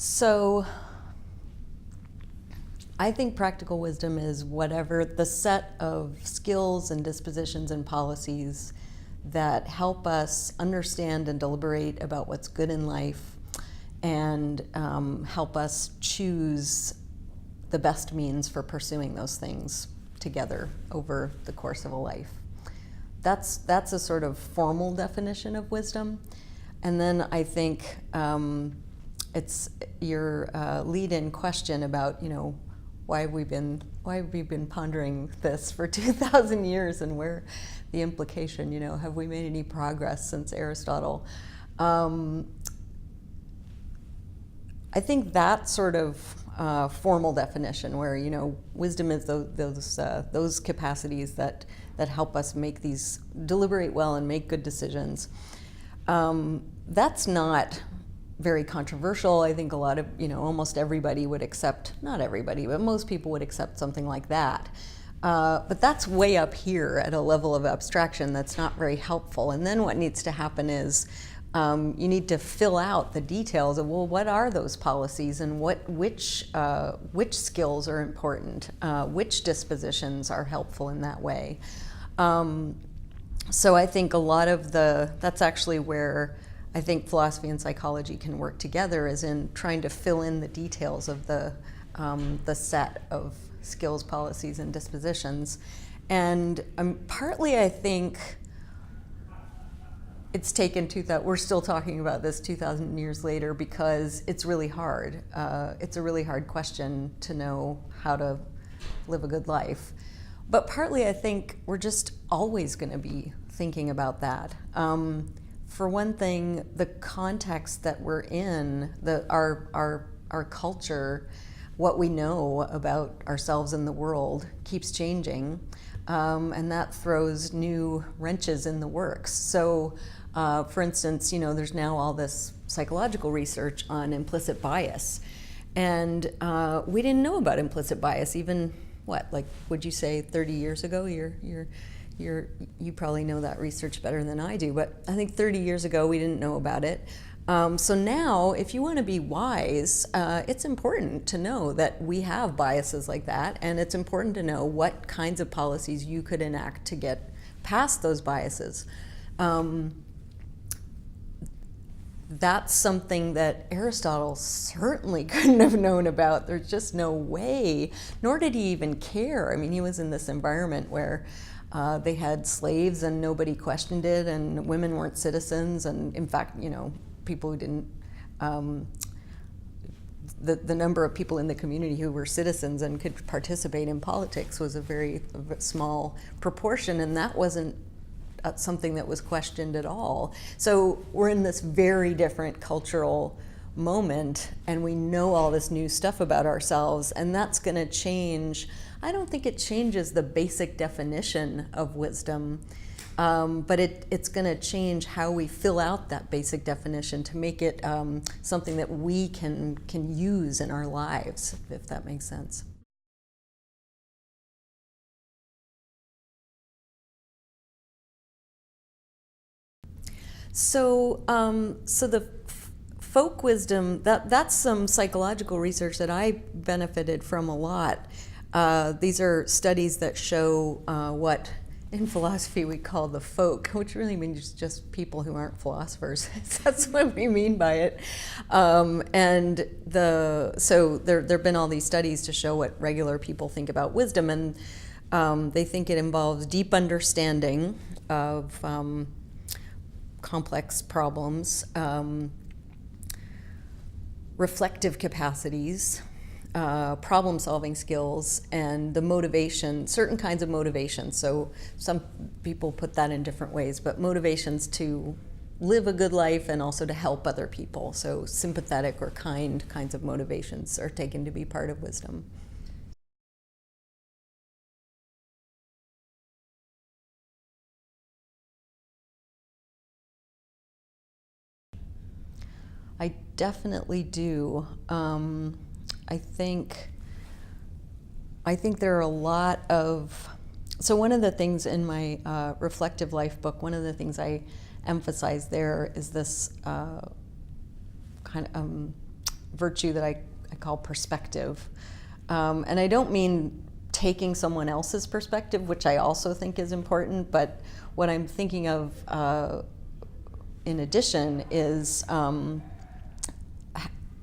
So I think practical wisdom is whatever the set of skills and dispositions and policies that help us understand and deliberate about what's good in life and help us choose the best means for pursuing those things together over the course of a life. That's a sort of formal definition of wisdom. And then I think it's your lead-in question about, why have we been pondering this for 2,000 years, and where the implication, have we made any progress since Aristotle? I think that sort of formal definition, where wisdom is those capacities that help us deliberate well and make good decisions. That's not very controversial. I think a lot of, almost everybody would accept, not everybody, but most people would accept something like that. But that's way up here at a level of abstraction that's not very helpful. And then what needs to happen is you need to fill out the details of, well, what are those policies, and which skills are important, which dispositions are helpful in that way. So I think a lot of that's actually where I think philosophy and psychology can work together, is in trying to fill in the details of the set of skills, policies, and dispositions. And partly I think it's taken we're still talking about this 2,000 years later, because it's really hard. It's a really hard question to know how to live a good life. But partly I think we're just always going to be thinking about that. For one thing, the context that we're in, our culture, what we know about ourselves and the world keeps changing, and that throws new wrenches in the works. So, for instance, there's now all this psychological research on implicit bias, and we didn't know about implicit bias even, would you say 30 years ago? You probably know that research better than I do, but I think 30 years ago we didn't know about it. So now, if you want to be wise, it's important to know that we have biases like that, and it's important to know what kinds of policies you could enact to get past those biases. That's something that Aristotle certainly couldn't have known about. There's just no way, nor did he even care. I mean, he was in this environment where they had slaves and nobody questioned it, and women weren't citizens, and in fact, people who didn't, the number of people in the community who were citizens and could participate in politics was a very small proportion, and that wasn't something that was questioned at all. So we're in this very different cultural moment, and we know all this new stuff about ourselves, and that's going to change. I don't think it changes the basic definition of wisdom, but it's going to change how we fill out that basic definition to make it something that we can use in our lives, if that makes sense. So, the folk wisdom, that's some psychological research that I benefited from a lot. These are studies that show what in philosophy we call the folk, which really means just people who aren't philosophers. That's what we mean by it. So there have been all these studies to show what regular people think about wisdom, and they think it involves deep understanding of complex problems, reflective capacities, problem-solving skills, and the motivation, certain kinds of motivations. So some people put that in different ways, but motivations to live a good life and also to help other people. So sympathetic or kind kinds of motivations are taken to be part of wisdom. I definitely do. I think there are a lot of, so one of the things in my Reflective Life book, one of the things I emphasize there is this kind of virtue that I call perspective. And I don't mean taking someone else's perspective, which I also think is important, but what I'm thinking of in addition is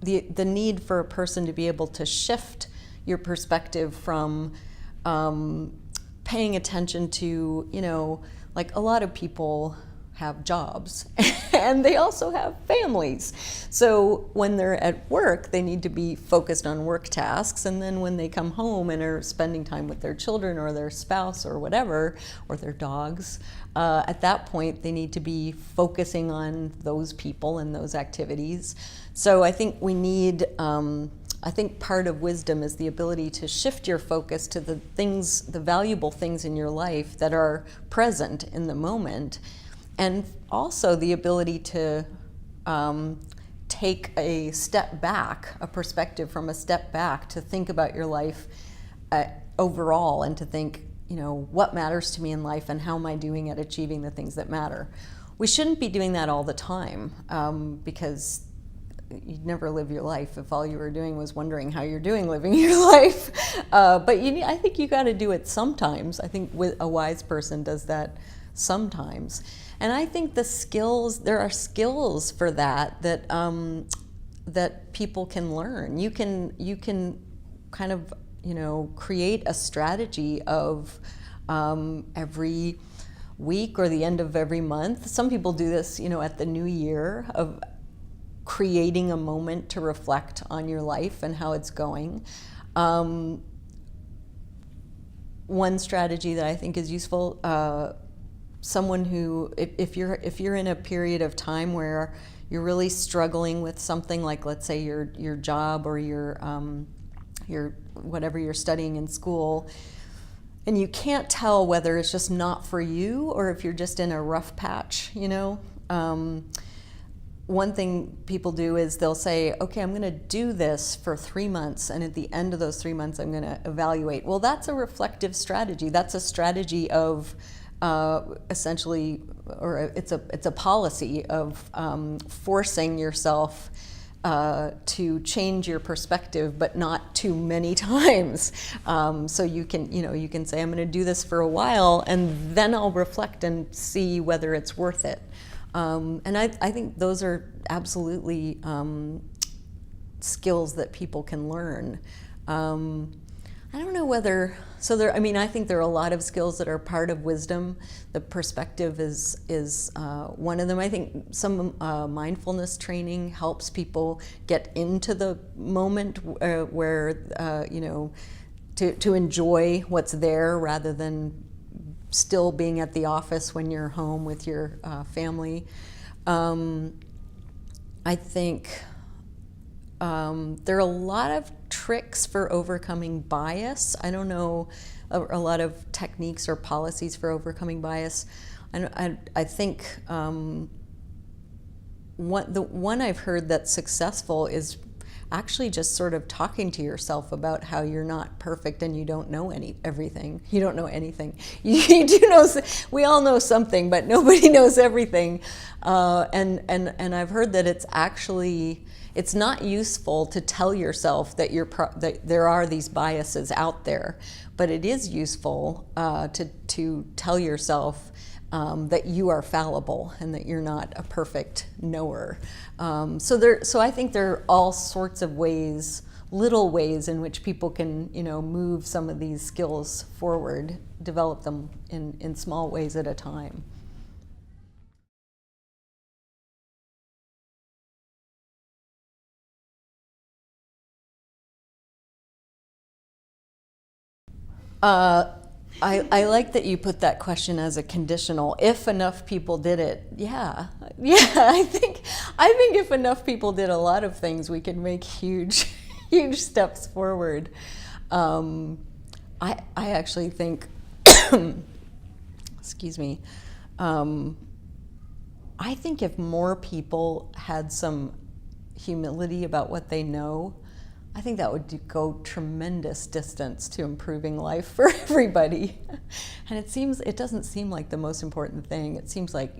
the need for a person to be able to shift your perspective from paying attention to, like a lot of people have jobs and they also have families. So when they're at work, they need to be focused on work tasks. And then when they come home and are spending time with their children or their spouse or whatever, or their dogs, at that point, they need to be focusing on those people and those activities. So I think we need, I think part of wisdom is the ability to shift your focus to the things, the valuable things in your life that are present in the moment. And also the ability to take a step back, a perspective from a step back, to think about your life overall and to think, what matters to me in life and how am I doing at achieving the things that matter. We shouldn't be doing that all the time because you'd never live your life if all you were doing was wondering how you're doing living your life. But I think you got to do it sometimes. I think a wise person does that sometimes. And I think there are skills for that that people can learn. You can kind of, create a strategy of every week or the end of every month. Some people do this, at the new year, of creating a moment to reflect on your life and how it's going. One strategy that I think is useful, someone who, if you're in a period of time where you're really struggling with something, like let's say your job or your whatever you're studying in school, and you can't tell whether it's just not for you or if you're just in a rough patch, one thing people do is they'll say, okay, I'm going to do this for 3 months, and at the end of those 3 months, I'm going to evaluate. Well, that's a reflective strategy. That's a strategy of essentially, or it's a policy of forcing yourself to change your perspective, but not too many times. So you can say, I'm going to do this for a while, and then I'll reflect and see whether it's worth it. And I think those are absolutely skills that people can learn. I don't know whether, I think there are a lot of skills that are part of wisdom. The perspective is one of them. I think some mindfulness training helps people get into the moment where, to enjoy what's there rather than still being at the office when you're home with your family. I think there are a lot of tricks for overcoming bias. I don't know a lot of techniques or policies for overcoming bias. I think the one I've heard that's successful is actually just sort of talking to yourself about how you're not perfect and you don't know everything. You don't know anything. You do know. We all know something, but nobody knows everything. And I've heard that it's not useful to tell yourself that that there are these biases out there, but it is useful to tell yourself that you are fallible and that you're not a perfect knower. So I think there are all sorts of ways, little ways in which people can, move some of these skills forward, develop them in small ways at a time. I like that you put that question as a conditional. If enough people did it, yeah. I think if enough people did a lot of things, we could make huge steps forward. I actually think, excuse me, I think if more people had some humility about what they know, I think that would go tremendous distance to improving life for everybody. And it doesn't seem like the most important thing. It seems like,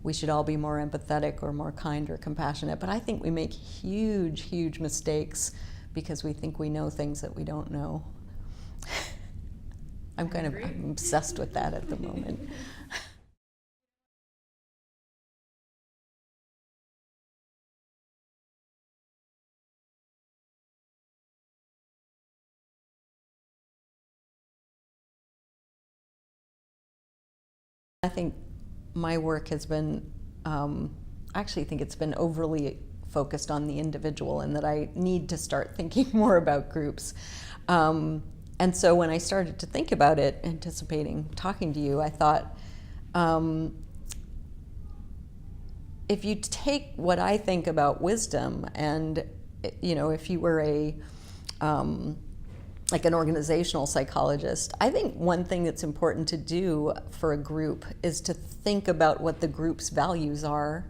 we should all be more empathetic or more kind or compassionate. But I think we make huge, huge mistakes because we think we know things that we don't know. I'm obsessed with that at the moment. I think my work has been, I actually think it's been overly focused on the individual, and that I need to start thinking more about groups. And so when I started to think about it, anticipating talking to you, I thought, if you take what I think about wisdom, and if you were like an organizational psychologist, I think one thing that's important to do for a group is to think about what the group's values are,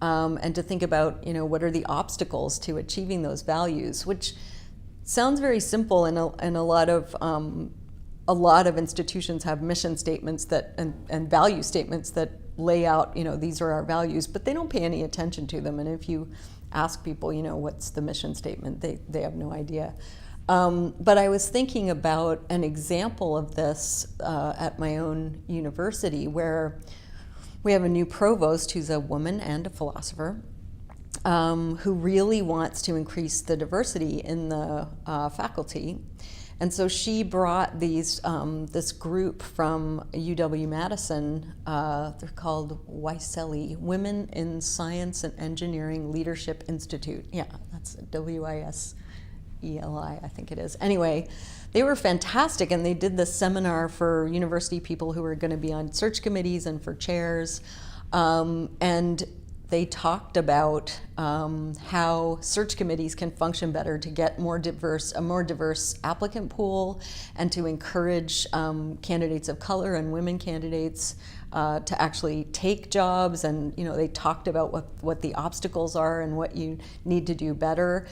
and to think about what are the obstacles to achieving those values, which sounds very simple, and a lot of institutions have mission statements and value statements that lay out these are our values, but they don't pay any attention to them. And if you ask people what's the mission statement, they have no idea. But I was thinking about an example of this at my own university, where we have a new provost who's a woman and a philosopher, who really wants to increase the diversity in the faculty. And so she brought this group from UW-Madison, they're called WISELI, Women in Science and Engineering Leadership Institute. Yeah, that's WISELI, I think it is. Anyway, they were fantastic, and they did this seminar for university people who were going to be on search committees and for chairs. And they talked about how search committees can function better to get a more diverse applicant pool, and to encourage candidates of color and women candidates to actually take jobs. And they talked about what the obstacles are and what you need to do better.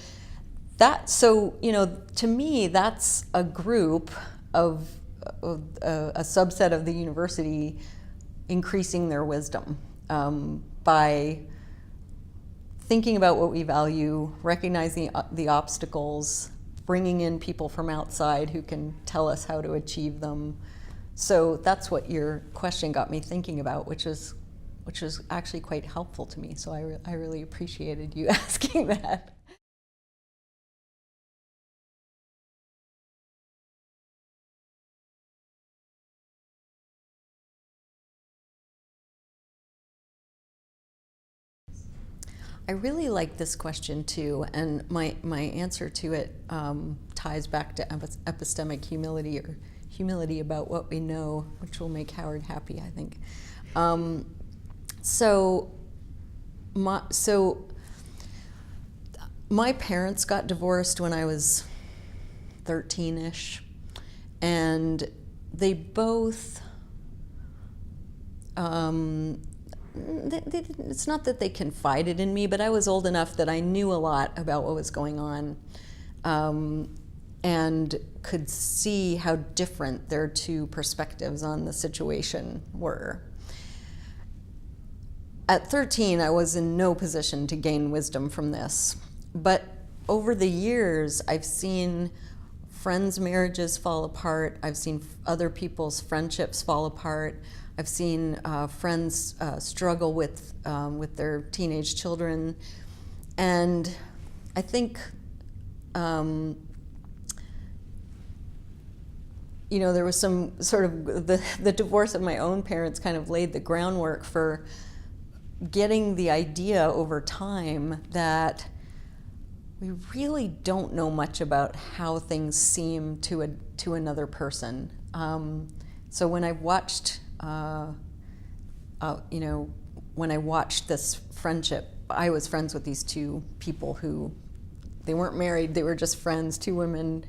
To me, that's a group of a subset of the university increasing their wisdom by thinking about what we value, recognizing the obstacles, bringing in people from outside who can tell us how to achieve them. So that's what your question got me thinking about, which is actually quite helpful to me. So I really appreciated you asking that. I really like this question too, and my answer to it ties back to epistemic humility, or humility about what we know, which will make Howard happy, I think. So my parents got divorced when I was 13-ish, and they both it's not that they confided in me, but I was old enough that I knew a lot about what was going on, and could see how different their two perspectives on the situation were. At 13, I was in no position to gain wisdom from this, but over the years, I've seen friends' marriages fall apart. I've seen other people's friendships fall apart. I've seen friends struggle with their teenage children, and I think there was some sort of the divorce of my own parents kind of laid the groundwork for getting the idea over time that we really don't know much about how things seem to another person. So when I watched when I watched this friendship, I was friends with these two people who, they weren't married, they were just friends, two women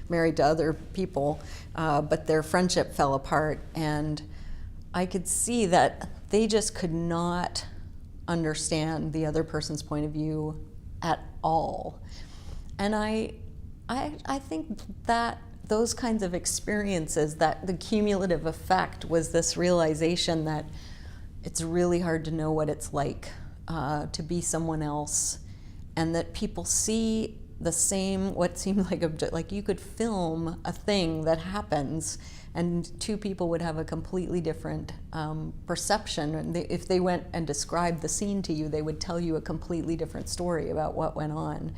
married to other people, but their friendship fell apart, and I could see that they just could not understand the other person's point of view at all. And I think that those kinds of experiences, that the cumulative effect was this realization that it's really hard to know what it's like to be someone else, and that people see the same, what seemed like you could film a thing that happens and two people would have a completely different perception. And if they went and described the scene to you, they would tell you a completely different story about what went on.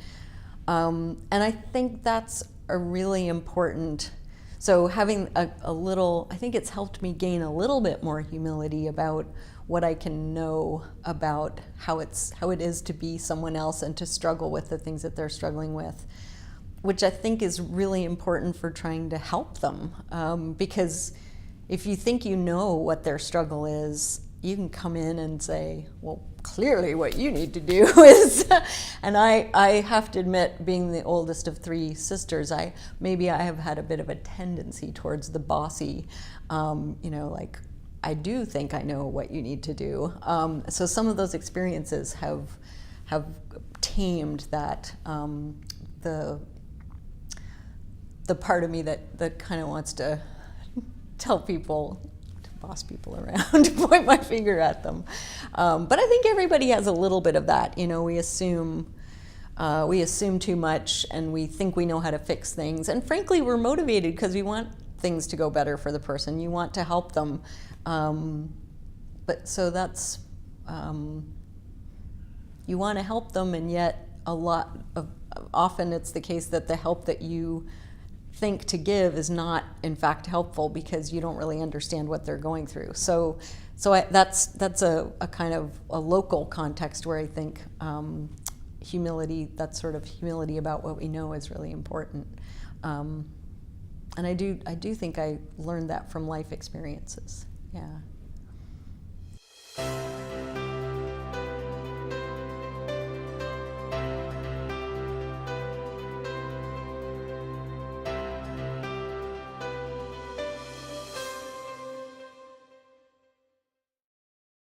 And I think that's a really important, so having a little, I think it's helped me gain a little bit more humility about what I can know about how it is to be someone else and to struggle with the things that they're struggling with, which I think is really important for trying to help them. Because if you think you know what their struggle is, you can come in and say, well, clearly what you need to do is, and I have to admit, being the oldest of three sisters, I have had a bit of a tendency towards the bossy, like, I do think I know what you need to do. So some of those experiences have tamed that, the part of me that kind of wants to tell people, to boss people around, to point my finger at them. But I think everybody has a little bit of that. We assume too much, and we think we know how to fix things. And frankly, we're motivated because we want things to go better for the person. You want to help them. But so that's, you want to help them, and yet often it's the case that the help that you think to give is not in fact helpful because you don't really understand what they're going through. So that's a kind of a local context where I think humility, that sort of humility about what we know, is really important. And I do think I learned that from life experiences. Yeah.